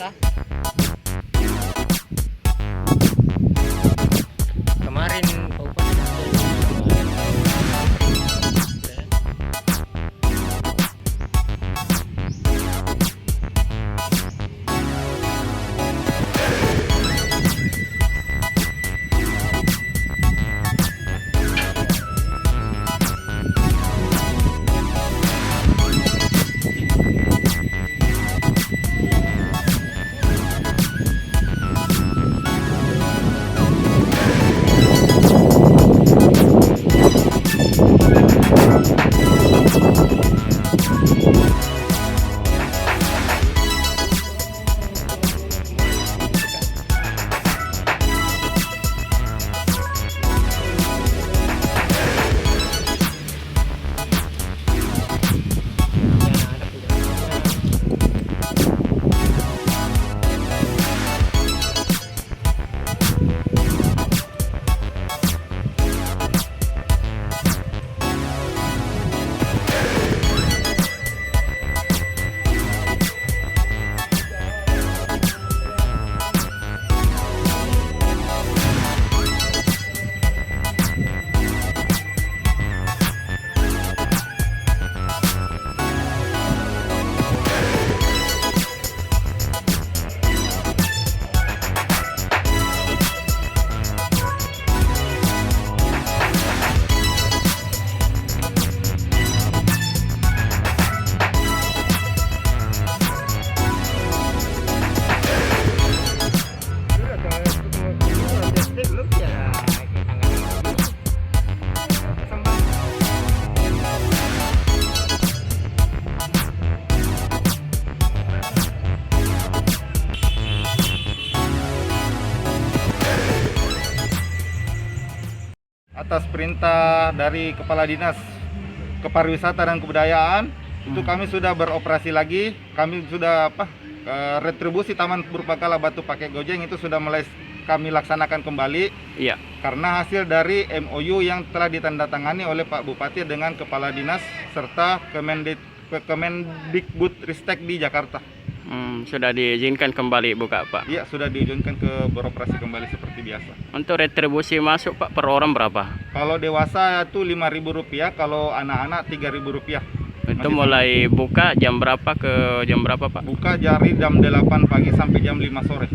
biasa. Kemarin Pak Bupati atas perintah dari Kepala Dinas Kepariwisata dan Kebudayaan itu kami sudah beroperasi lagi. Kami sudah retribusi Taman Purbakala Batu Pakai Gojeng itu sudah mulai kami laksanakan kembali. Iya. Karena hasil dari MOU yang telah ditandatangani oleh Pak Bupati dengan Kepala Dinas serta Kemendikbudristek di Jakarta. Sudah diizinkan kembali buka, Pak? Iya, sudah diizinkan beroperasi kembali seperti biasa. Untuk retribusi masuk, Pak, per orang berapa? Kalau dewasa itu Rp5.000, kalau anak-anak Rp3.000. Itu mulai buka jam berapa ke jam berapa, Pak? Buka dari jam 8 pagi sampai jam 5 sore.